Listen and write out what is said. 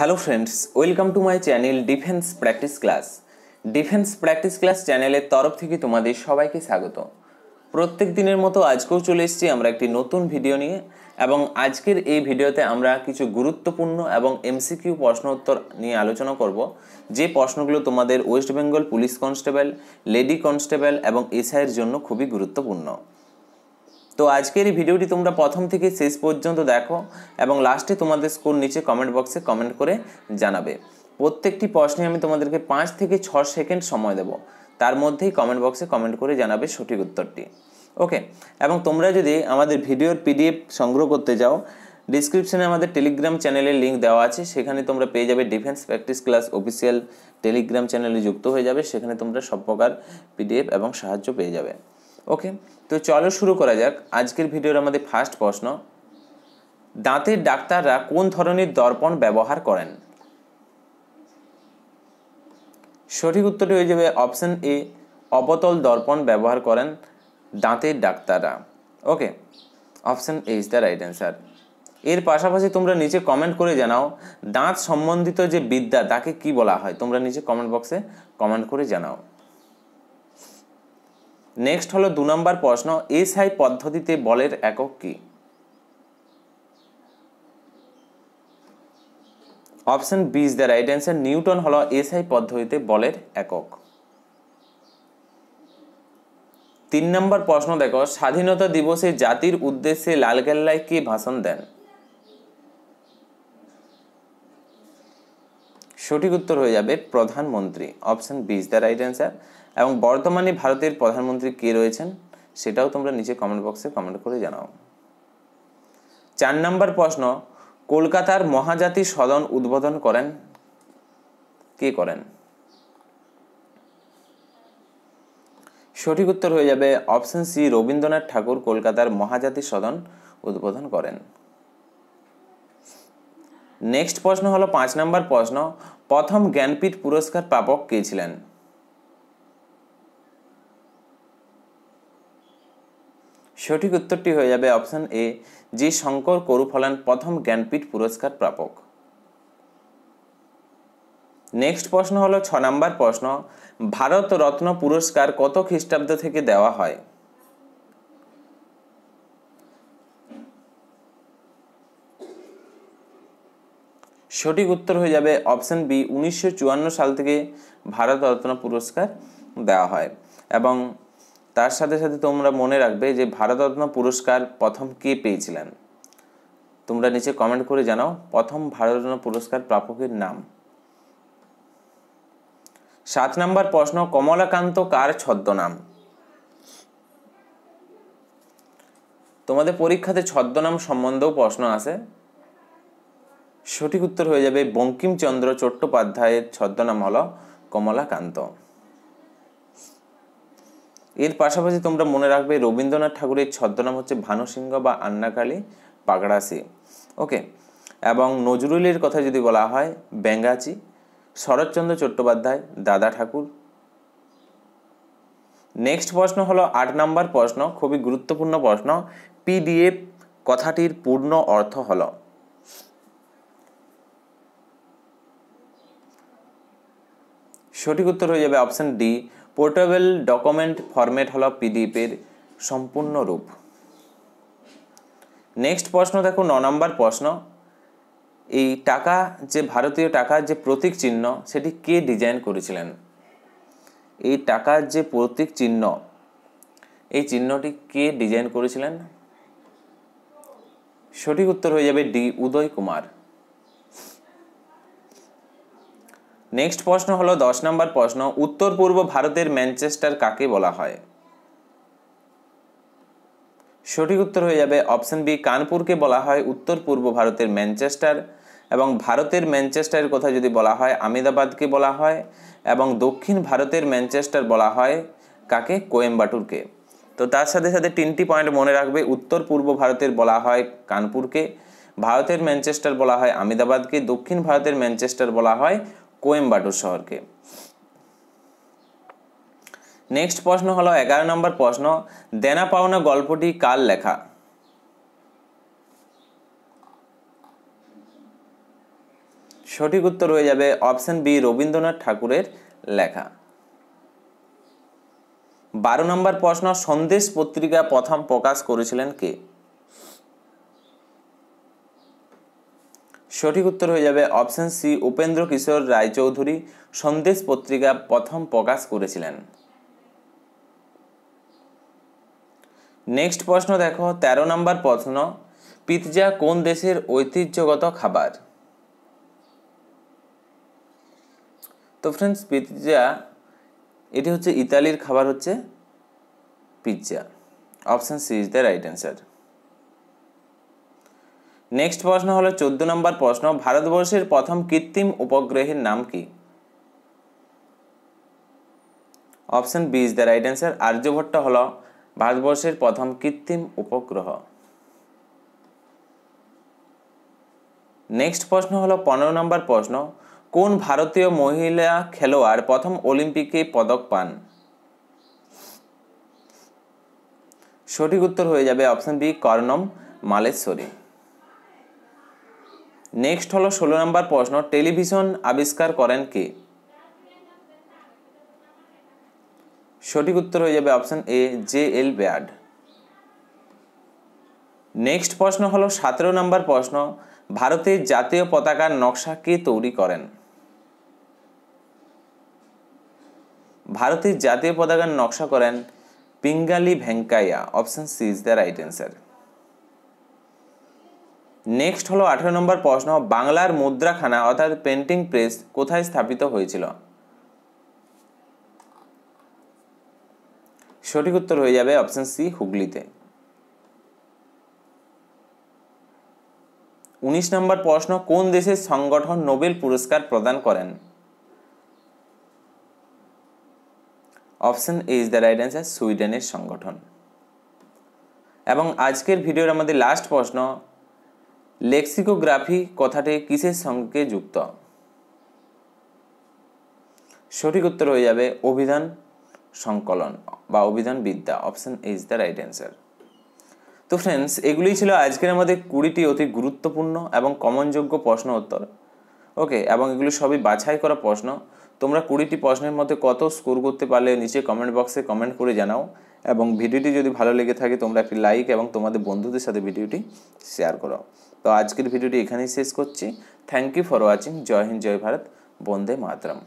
Hello friends, welcome to my channel defence practice class. Defence practice class চ্যানেলের তরফ থেকে তোমাদের সবাইকে স্বাগত। প্রত্যেক দিনের মতো আজকেও চলে এসেছি আমরা একটি নতুন ভিডিও নিয়ে, এবং আজকের এই ভিডিওতে আমরা কিছু গুরুত্বপূর্ণ এবং এমসিকিউ প্রশ্ন উত্তর নিয়ে আলোচনা করব, যে প্রশ্নগুলো তোমাদের West Bengal police constable, lady constable এবং এসআইয়ের জন্য খুবই গুরুত্বপূর্ণ। তো আজকের এই ভিডিওটি তোমরা প্রথম থেকে শেষ পর্যন্ত দেখো এবং লাস্টে তোমাদের স্কোর নিচে কমেন্ট বক্সে কমেন্ট করে জানাবে। প্রত্যেকটি প্রশ্নে আমি তোমাদেরকে 5 থেকে 6 সেকেন্ড সময় দেব, তার মধ্যেই কমেন্ট বক্সে কমেন্ট করে জানাবে সঠিক উত্তরটি। ওকে, এবং তোমরা যদি আমাদের ভিডিওর পিডিএফ সংগ্রহ করতে চাও, ডিসক্রিপশনে আমাদের টেলিগ্রাম চ্যানেলের লিঙ্ক দেওয়া আছে, সেখানে তোমরা পেয়ে যাবে defence practice class official Telegram চ্যানেলে যুক্ত হয়ে যাবে, সেখানে তোমরা সব প্রকার পিডিএফ এবং সাহায্য পেয়ে যাবে। ওকে, তো চলো শুরু করা যাক। আজকের ভিডিওর আমাদের ফার্স্ট প্রশ্ন, দাঁতের ডাক্তাররা কোন ধরনের দর্পণ ব্যবহার করেন? সঠিক উত্তরটি হয়ে যাবে অপশন এ, অবতল দর্পণ ব্যবহার করেন দাঁতের ডাক্তাররা। Okay, option A is the right answer. এর পাশাপাশি তোমরা নিচে কমেন্ট করে জানাও দাঁত সম্বন্ধিত যে বিদ্যা তাকে কি বলা হয়, তোমরা নিচে কমেন্ট বক্সে কমেন্ট করে জানাও। নেক্সট হলো 2 নম্বর প্রশ্ন, এসআই পদ্ধতিতে বলের একক কি? Option B is the right answer, newton হলো এসআই পদ্ধতিতে বলের একক। 3 নম্বর প্রশ্ন দেখো, স্বাধীনতা দিবসে জাতির উদ্দেশ্যে লালকেল্লায় কে ভাষণ দেন? সঠিক উত্তর হয়ে যাবে প্রধানমন্ত্রী। Option B is the right answer. এবং বর্তমানে ভারতের প্রধানমন্ত্রী কে রয়েছেন সেটাও তোমরা নিচে কমেন্ট বক্সে কমেন্ট করে জানাও। 4 নম্বর প্রশ্ন, কলকাতার মহাজাতি সদন উদ্বোধন করেন কে করেন? সঠিক উত্তর হয়ে যাবে অপশন সি, রবীন্দ্রনাথ ঠাকুর কলকাতার মহাজাতি সদন উদ্বোধন করেন। নেক্সট প্রশ্ন হলো 5 নম্বর প্রশ্ন, প্রথম জ্ঞানপীঠ পুরস্কার প্রাপক কে ছিলেন? সঠিক উত্তরটি হয়ে যাবে অপশন এ, জি শঙ্কর করুফলান প্রথম জ্ঞানপীঠ পুরস্কার প্রাপক। নেক্সট প্রশ্ন হলো 6 নম্বর প্রশ্ন, ভারত রত্ন পুরস্কার কত খ্রিস্টাব্দ থেকে দেওয়া হয়? সঠিক উত্তর হয়ে যাবে অপশন বি, 1954 সাল থেকে ভারত রত্ন পুরস্কার দেওয়া হয়। এবং তার সাথে সাথে তোমরা মনে রাখবে যে ভারতরত্ন পুরস্কার প্রথম কে পেয়েছিলেন, তোমরা নিচে কমেন্ট করে জানাও প্রথম ভারতরত্ন পুরস্কার প্রাপকের নাম। 7 নম্বর প্রশ্ন, কমলাকান্ত কার ছদ্মনাম? তোমাদের পরীক্ষাতে ছদ্মনাম সম্বন্ধেও প্রশ্ন আসে। সঠিক উত্তর হয়ে যাবে বঙ্কিমচন্দ্র চট্টোপাধ্যায়ের ছদ্মনাম হলো কমলাকান্ত। এর পাশাপাশি তোমরা মনে রাখবে রবীন্দ্রনাথ ঠাকুরের ছদ্মনাম হচ্ছে ভানুসিংহ বা আন্নাকালী পাগড়াসি। ওকে, এবং নজরুলের কথা যদি বলা হয় ব্যাঙ্গাচি, শরৎচন্দ্র চট্টোপাধ্যায় দাদা ঠাকুর। নেক্সট প্রশ্ন হলো 8 নম্বর প্রশ্ন, খুবই গুরুত্বপূর্ণ প্রশ্ন, পিডিএফ কথাটির পূর্ণ অর্থ হলো? সঠিক উত্তর হয়ে যাবে option D, portable document format হলো পিডিএফ এর সম্পূর্ণ রূপ। নেক্সট প্রশ্ন দেখো 9 নম্বর প্রশ্ন, এই টাকা যে ভারতীয় টাকার যে প্রতীক চিহ্ন সেটি কে ডিজাইন করেছিলেন? এই টাকার যে প্রতীক চিহ্ন, এই চিহ্নটি কে ডিজাইন করেছিলেন? সঠিক উত্তর হয়ে যাবে ডি, উদয় কুমার। নেক্সট প্রশ্ন হলো 10 নম্বর প্রশ্ন, উত্তর পূর্ব ভারতের ম্যানচেস্টার কাকে বলা হয়? সঠিক উত্তর হয়ে যাবে অপশন বি, কানপুরকে বলা হয় উত্তর পূর্ব ভারতের ম্যানচেস্টার। এবং ভারতের ম্যানচেস্টারের কথা যদি বলা হয় আহমেদাবাদকে বলা হয়। এবং দক্ষিণ ভারতের ম্যানচেস্টার বলা হয় কাকে? কোয়েম্বাটুরকে। তো তার সাথে সাথে 3টি পয়েন্ট মনে রাখবে, উত্তর পূর্ব ভারতের বলা হয় কানপুরকে, ভারতের ম্যানচেস্টার বলা হয় আহমেদাবাদকে, দক্ষিণ ভারতের ম্যানচেস্টার বলা হয় কোয়েম্বাটুর শহরকে। নেক্সট প্রশ্ন হলো 11 নম্বর প্রশ্ন, দেনা পাওনা গল্পটি কার লেখা? সঠিক উত্তর হয়ে যাবে অপশন বি, রবীন্দ্রনাথ ঠাকুরের লেখা। 12 নম্বর প্রশ্ন, সন্দেশ পত্রিকা প্রথম প্রকাশ করেছিলেন কে? সঠিক উত্তর হয়ে যাবে অপশন সি, উপেন্দ্র কিশোর রায়চৌধুরী সন্দেশ পত্রিকা প্রথম প্রকাশ করেছিলেন। নেক্সট প্রশ্ন দেখো, 13 নম্বর প্রশ্ন, পিৎজা কোন দেশের ঐতিহ্যগত খাবার? তো ফ্রেন্ডস, পিৎজা এটি হচ্ছে ইতালির খাবার, হচ্ছে pizza. Option C is the right answer. Next প্রশ্ন হলো 14 নম্বর প্রশ্ন, ভারতবর্ষের প্রথম কৃত্রিম উপগ্রহের নাম কি? Option B is the right answer. Aryabhata হলো ভারতবর্ষের প্রথম কৃত্রিম উপগ্রহ। নেক্সট প্রশ্ন হলো 15 নম্বর প্রশ্ন, কোন ভারতীয় মহিলা খেলোয়াড় প্রথম অলিম্পিকে পদক পান? সঠিক উত্তর হয়ে যাবে অপশন বি, কর্ণম মালেশ্বরী। নেক্সট হলো 16 নম্বর প্রশ্ন, টেলিভিশন আবিষ্কার করেন কে? সঠিক উত্তর হয়ে যাবে অপশন এ, জে.এল. বেয়ার্ড। নেক্সট প্রশ্ন হলো 17 নম্বর প্রশ্ন, ভারতের জাতীয় পতাকার নকশা কে তৈরি করেন? ভারতের জাতীয় পতাকার নকশা করেন Pingali Venkayya. Option C is the right answer. Next হলো 18 নম্বর প্রশ্ন, বাংলার মুদ্রাখানা অর্থাৎ প্রিন্টিং প্রেস কোথায় স্থাপিত হয়েছিল? সঠিক উত্তর হয়ে যাবে অপশন সি, হুগলিতে। 19 নম্বর প্রশ্ন, কোন দেশের সংগঠন নোবেল পুরস্কার প্রদান করেন? Option A is the right answer, সুইডেনের সংগঠন। এবং আজকের ভিডিওর আমাদের লাস্ট প্রশ্ন, লেক্সিকোগ্রাফি কথাটি কিসের সঙ্গে যুক্ত? সঠিক উত্তর হয়ে যাবে অভিধান সংকলন বা অভিধান বিদ্যা। Option A is the right answer. তো ফ্রেন্ডস, এগুলোই ছিল আজকের আমাদের 20টি অতি গুরুত্বপূর্ণ এবং কমনযোগ্য প্রশ্ন উত্তর। ওকে, এবং এগুলো সবই বাছাই করা প্রশ্ন। তোমরা 20টি প্রশ্নের মধ্যে কত স্কোর করতে পারলে নিচে কমেন্ট বক্সে কমেন্ট করে জানাও। এবং ভিডিওটি যদি ভালো লেগে থাকে তোমরা একটি লাইক এবং তোমাদের বন্ধুদের সাথে ভিডিওটি শেয়ার করো। তো আজকের ভিডিওটি এখানেই শেষ করছি। Thank you for watching. জয় হিন্দ, জয় ভারত, বন্দে মাতরম।